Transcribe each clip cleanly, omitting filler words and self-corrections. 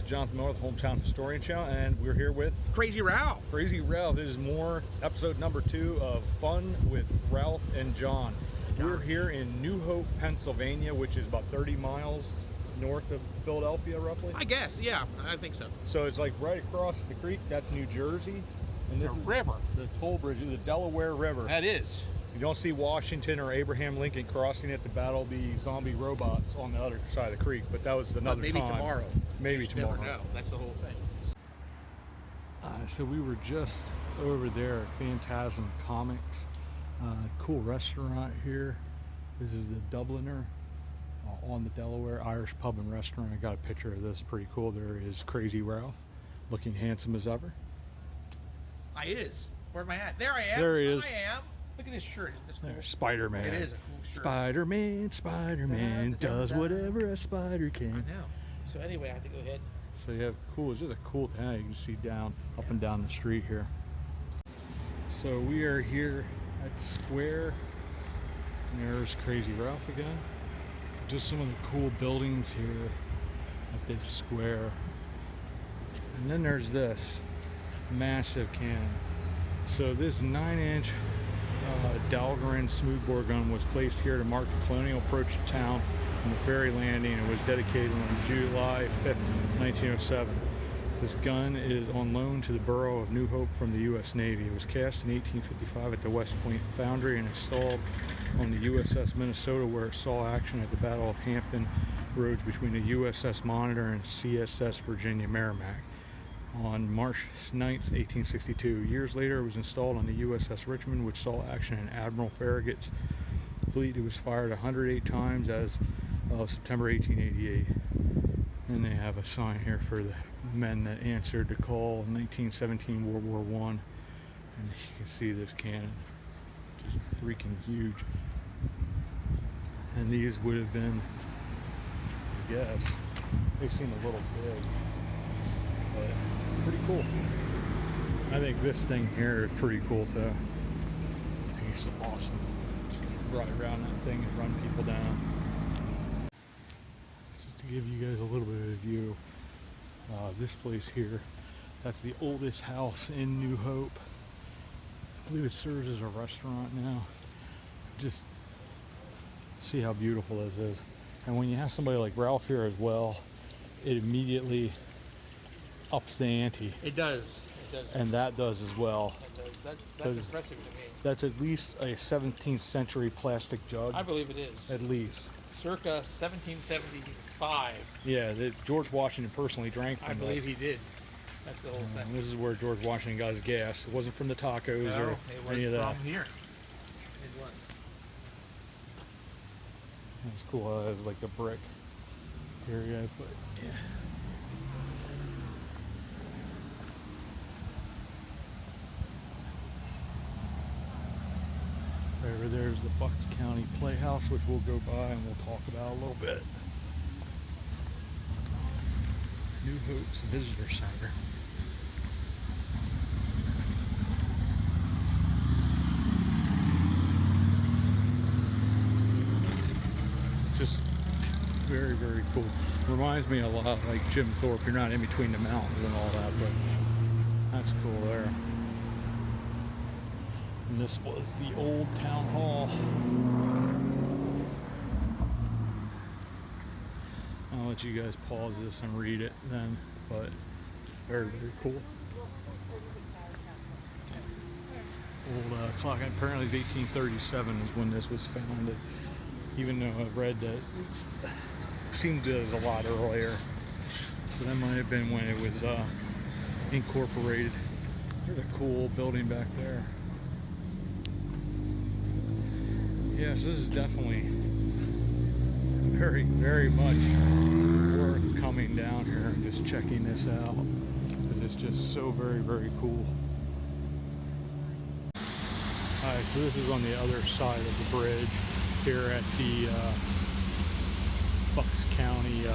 Jonathan Miller, the Hometown Historian Channel, and we're here with Crazy Ralph. Crazy Ralph. This is more episode number 2 of Fun with Ralph and John. We're here in New Hope, Pennsylvania, which is about 30 miles north of Philadelphia, roughly. I guess, yeah, I think so. So it's like right across the creek. That's New Jersey, and this is river, the toll bridge, the Delaware River. That is. You don't see Washington or Abraham Lincoln crossing it to battle the zombie robots on the other side of the creek, but that was another maybe time. Tomorrow. Maybe you tomorrow. Never know. That's the whole thing. So we were just over there at Phantasm Comics. Cool restaurant here. This is the Dubliner on the Delaware, Irish pub and restaurant. I got a picture of this, pretty cool. There is Crazy Ralph, looking handsome as ever. I is. Where am I at? There I am. There he is. I am. Look at this shirt. Isn't this cool? There's Spider-Man. It is a cool shirt. Spider-Man does whatever a spider can. I know. So anyway, I have to go ahead. So yeah, cool. It's just a cool thing you can see up and down the street here. So we are here at Square, and there's Crazy Ralph again. Just some of the cool buildings here at this square. And then there's this massive cannon. So this 9-inch Dahlgren smoothbore gun was placed here to mark the colonial approach to town from the ferry landing and was dedicated on July 5th, 1907. This gun is on loan to the borough of New Hope from the U.S. Navy. It was cast in 1855 at the West Point Foundry and installed on the USS Minnesota, where it saw action at the Battle of Hampton Roads between the USS Monitor and CSS Virginia Merrimack on March 9th, 1862. Years later, it was installed on the USS Richmond, which saw action in Admiral Farragut's fleet. It was fired 108 times as of September 1888. And they have a sign here for the men that answered the call in 1917 World War I. And you can see this cannon, just freaking huge. And these would have been, I guess, they seem a little big, but pretty cool. I think this thing here is pretty cool too. I think it's awesome. Just ride around that thing and run people down. Just to give you guys a little bit of a view, this place here, that's the oldest house in New Hope. I believe it serves as a restaurant now. Just see how beautiful this is. And when you have somebody like Ralph here as well, it immediately ups the ante. It does. It does. And that does as well. It does. That's impressive to me. That's at least a 17th century plastic jug. I believe it is. At least. Circa 1775. Yeah, George Washington personally drank from I believe this. he did. That's the whole thing. This is where George Washington got his gas. It wasn't from the tacos or any of it was that. from here. It was. It's cool. It's like the brick area, but yeah. Right over there is the Bucks County Playhouse, which we'll go by and we'll talk about a little bit. New Hope's Visitor Center. Just very, very cool. Reminds me a lot like Jim Thorpe. You're not in between the mountains and all that, but that's cool there. And this was the old town hall. I'll let you guys pause this and read it then, but very, very cool. Old clock. Apparently, 1837 is when this was founded. Even though I've read that it seems it was a lot earlier. So that might have been when it was incorporated. There's a cool building back there. Yes, this is definitely very, very much worth coming down here and just checking this out, because it's just so very, very cool. Alright, so this is on the other side of the bridge here at the Bucks County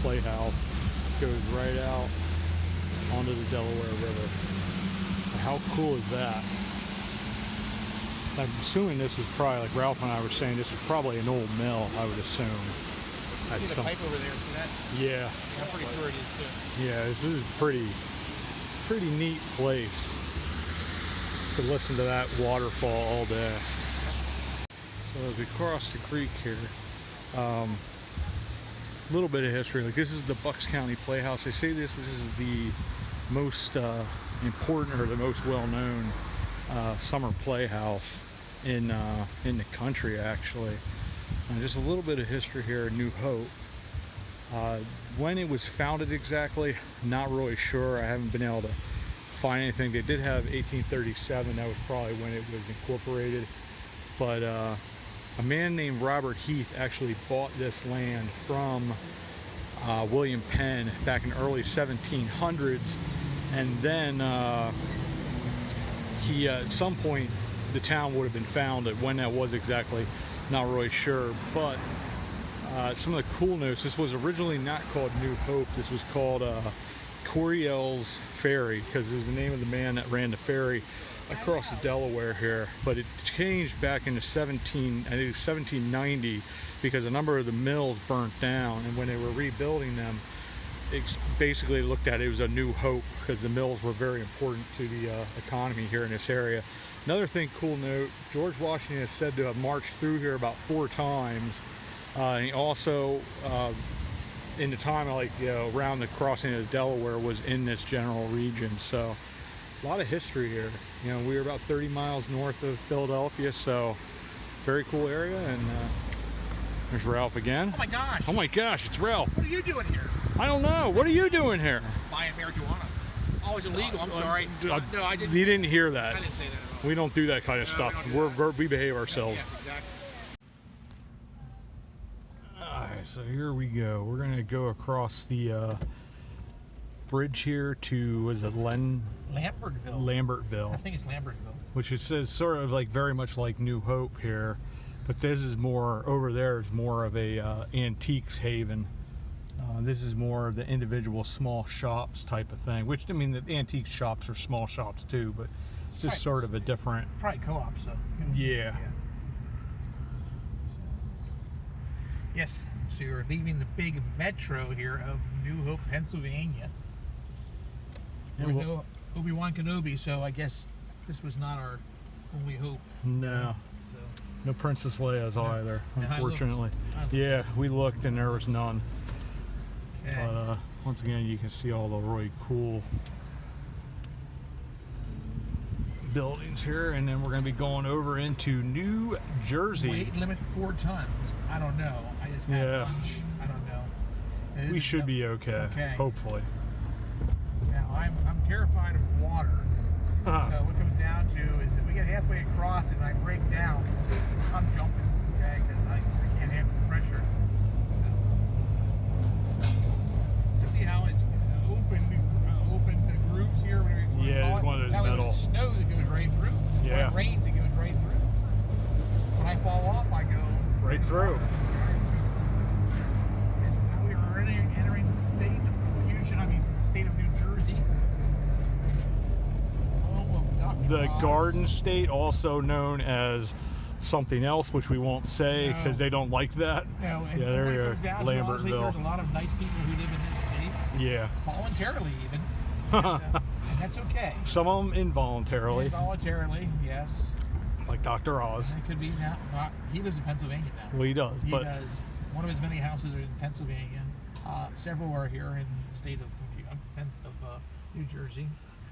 Playhouse. It goes right out onto the Delaware River. How cool is that? I'm assuming this is probably, like Ralph and I were saying, this is probably an old mill, I would assume. at See the some. pipe over there. See that? Yeah. I'm pretty sure it is too. Yeah, this is pretty neat place to listen to that waterfall all day. So as we cross the creek here, a little bit of history. Like, this is the Bucks County Playhouse. They say this is the most important or the most well-known summer playhouse in the country, actually. And just a little bit of history here in New Hope. When it was founded exactly, not really sure. I haven't been able to find anything. They did have 1837. That was probably when it was incorporated. But a man named Robert Heath actually bought this land from William Penn back in the early 1700s. And then he, at some point, the town would have been founded. When that was exactly, not really sure. But some of the cool notes, this was originally not called New Hope. This was called Coriel's Ferry, because it was the name of the man that ran the ferry across the Delaware here. But it changed back in the 1790, because a number of the mills burnt down, and when they were rebuilding them, it basically looked at it as a new hope, because the mills were very important to the economy here in this area. Another thing, cool note, George Washington is said to have marched through here about 4 times. And he also, in the time of, like, around the crossing of the Delaware, was in this general region. So a lot of history here. We were about 30 miles north of Philadelphia, so very cool area. And there's Ralph again. Oh my gosh! Oh my gosh, it's Ralph. What are you doing here? I don't know. What are you doing here? Buying marijuana. Oh, it's illegal. I'm sorry. No, I didn't. You didn't hear that. I didn't say that at all. We don't do that kind of stuff. We behave ourselves. Yes, exactly. Alright, so here we go. We're gonna go across the bridge here to, is it Lambertville. Lambertville, I think it's Lambertville. which it says sort of like very much like New Hope here, but this is more, over there is more of a antiques haven. This is more of the individual small shops type of thing, which, I mean, the antique shops are small shops too, but it's just sort of a different. Probably co-op, so. Yeah. Yes, so you're leaving the big metro here of New Hope, Pennsylvania. There's no Obi-Wan Kenobi, so I guess this was not our only hope. No. So. No Princess Leia's either, And unfortunately. I looked. Yeah, we looked and there was none. Okay. But once again, you can see all the really cool buildings here, and then we're going to be going over into New Jersey. Weight limit 4 tons. I don't know. I just had lunch. I don't know. We should be okay. Hopefully. Now I'm terrified of water. So what it comes down to is if we get halfway across and I break down, I'm jumping, okay? Because I can't handle the pressure. So you see how it's open the grooves here? Yeah, it's one of those that metal. When it snows, it goes right through. Yeah. When it rains, it goes right through. When I fall off, I go right through. So now we are entering the state of confusion. I mean, the state of New Jersey. Home of Dr. The Oz. Garden State, also known as something else, which we won't say because they don't like that. No, and Yeah, there when you it go, comes down to, honestly, Lambertville. there's a lot of nice people who live in this state. Yeah. Voluntarily, even. And that's okay. Some of them involuntarily, Voluntarily, yes. like Dr. Oz. It could be now. He lives in Pennsylvania now. Well, he does, He but does. One of his many houses are in Pennsylvania. Several are here in the state of New Jersey.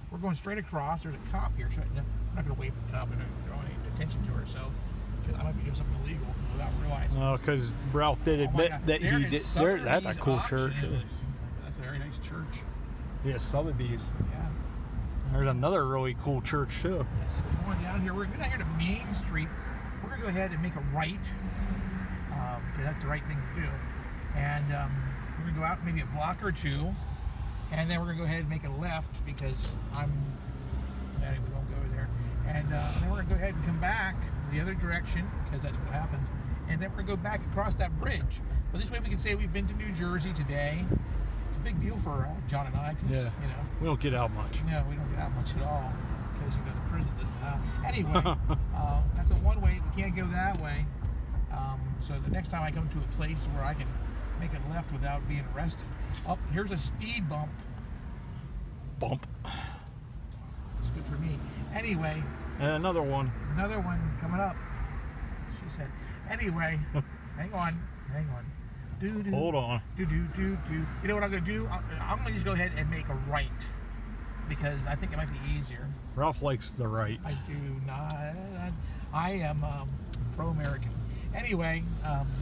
We're going straight across. There's a cop here. I'm not going to wait for the cop. We're not draw any attention to ourselves because I might be doing something illegal without realizing. because Ralph did admit that he did. That's a cool church. That's a very nice church. Yeah, Sotheby's. Yeah. There's another really cool church too. So we're going down here. We're going down here to Main Street. We're going to go ahead and make a right because that's the right thing to do. And we're going to go out maybe a block or 2. And then we're going to go ahead and make a left because we won't go there. And then we're going to go ahead and come back the other direction because that's what happens. And then we're going to go back across that bridge. But this way we can say we've been to New Jersey today. It's a big deal for John and I because, we don't get out much. No, we don't get out much at all because, the prison doesn't allow. Anyway, that's a one way. We can't go that way. So the next time I come to a place where I can make it left without being arrested. Oh, here's a speed bump. Bump. It's good for me. Anyway. And another one. Another one coming up. She said. Anyway, hang on. Hold on. Do. You know what I'm going to do? I'm going to just go ahead and make a right. Because I think it might be easier. Ralph likes the right. I do not. I am pro-American. Anyway.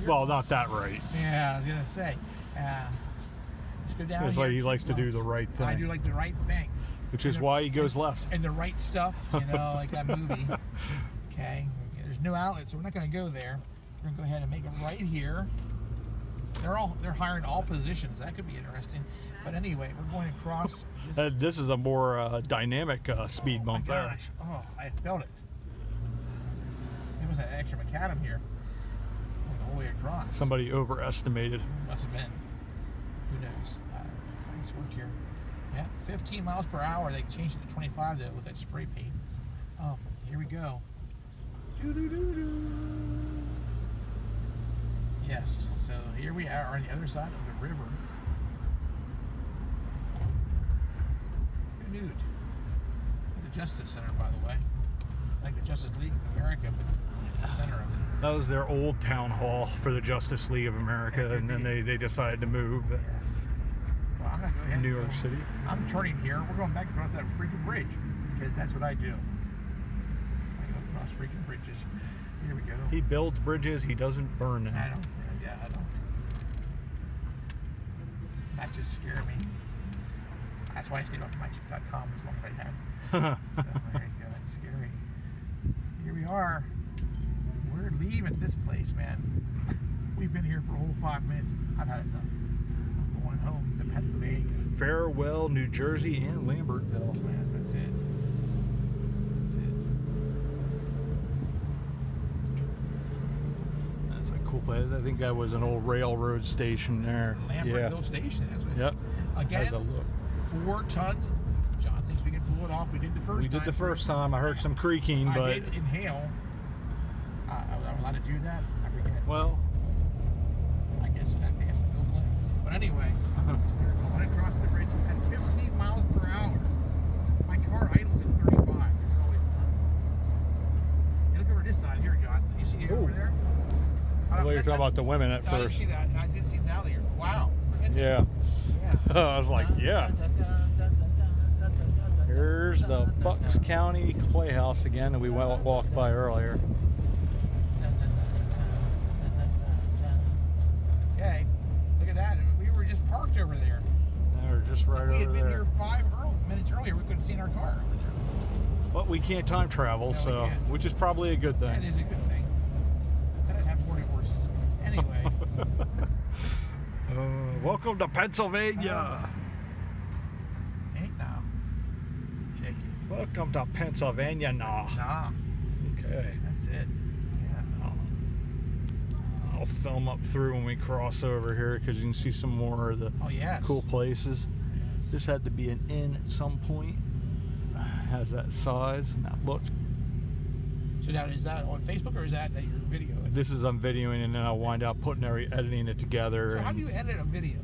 Well, not that right. Yeah, I was going to say. Let's go down It's here. like he likes to do the right thing. I do like the right thing. Which is why he goes left. And the right stuff, you know, like that movie. Okay. There's no outlet, so we're not going to go there. We're going to go ahead and make a right here. They're hiring all positions. That could be interesting. But anyway, we're going across this. This is a more dynamic speed bump my there. gosh. Oh, I felt it. There was an extra macadam here. Going the whole way across. Somebody overestimated. Must have been. Who knows? Nice work here. Yeah, 15 miles per hour. They changed it to 25 though with that spray paint. Oh, here we go. Yes, so here we are on the other side of the river. Nude. It's the Justice Center, by the way. Like the Justice League of America, but it's the center of it. That was their old town hall for the Justice League of America, and then they decided to move. Yes. Well, I'm gonna go ahead. New York City. I'm turning here. We're going back across that freaking bridge because that's what I do. I go across freaking bridges. Here we go. He builds bridges. He doesn't burn them. I don't. Yeah, I don't. That just scared me. That's why I stayed off mychip.com as long as I had. So there you go. That's scary. Here we are. We're leaving this place, man. We've been here for a whole 5 minutes. I've had enough. I'm going home to Pennsylvania. Farewell, New Jersey, and Lambertville. Man, that's it. That's it. That's a cool place. I think that was an old railroad station there. Lambertville Station. That's what it is. Again, Has a look. 4 tons. John thinks we can pull it off. We did the first time. We did the first time. I heard some creaking, but I did inhale. I'm allowed to do that? I forget. well, I guess that has to go clean. But anyway, we're going across the bridge at 15 miles per hour. My car idles at 35. This is always fun. You look over this side here, John. You see it over there? I thought you were talking about the women at I didn't first. see that. I didn't see it now that you're. Wow. Yeah. Yeah. I was like, yeah. Here's the Bucks County Playhouse again that we walked by earlier. Okay, look at that. We were just parked over there. They're just right If we had over been there. here 5 minutes earlier, we could have seen our car over there. But we can't time travel, No, we so can't. which is probably a good That thing. is a good thing. Then I'd have more divorces. Anyway. Welcome to Pennsylvania. Ain't now. Shake it. Welcome to Pennsylvania now. Nah. Okay. That's it. Yeah. I'll film up through when we cross over here because you can see some more of the Oh, yes. cool places. Yes. This had to be an inn at some point. Has that size. Now look. So now, is that on Facebook or is that your video? This is I'm videoing and then I'll wind up editing it together. So how and- do you edit a video?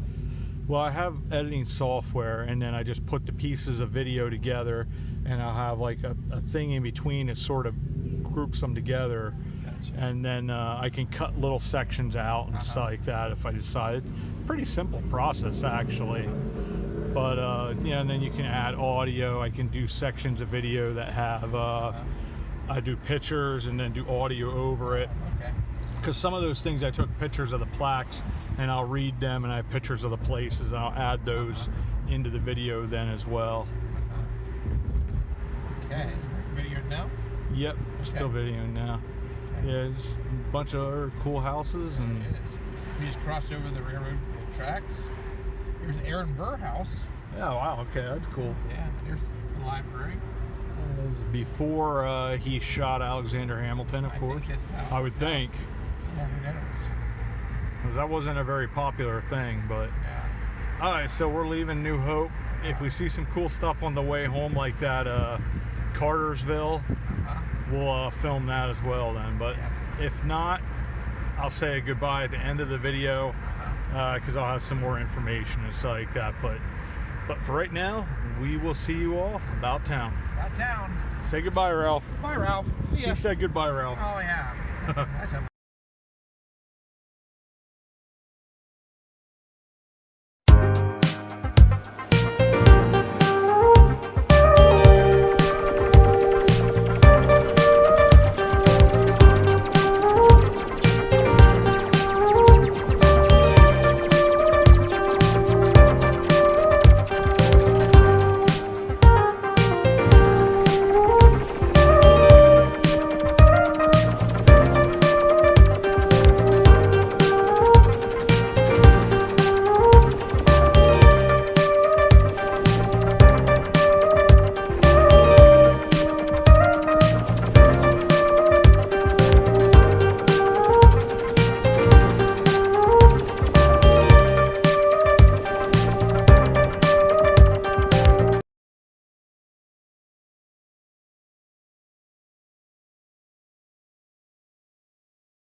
Well, I have editing software, and then I just put the pieces of video together, and I'll have like a thing in between that sort of groups them together, Gotcha. and then I can cut little sections out and stuff like that if I decide. It's a pretty simple process, actually. But yeah, and then you can add audio. I can do sections of video that have, I do pictures and then do audio over it. Okay. Because some of those things I took pictures of the plaques and I'll read them, and I have pictures of the places and I'll add those into the video then as well. Okay. Video now? Yep, still videoing now. Okay. Yeah, it's a bunch of other cool houses and It is. We just crossed over the railroad tracks. Here's the Aaron Burr house. oh wow, okay, that's cool. Yeah, there's the library. It was before he shot Alexander Hamilton, of I course. think that's I would think, Yeah, who knows? because that wasn't a very popular thing. But Yeah. all right, so we're leaving New Hope. If we see some cool stuff on the way home, like that Cartersville, we'll film that as well then. But Yes. if not, I'll say goodbye at the end of the video. because I'll have some more information and stuff like that. But for right now, we will see you all about town. About town. Say goodbye, Ralph. Bye, Ralph. See ya. He said goodbye, Ralph. Oh, yeah. That's a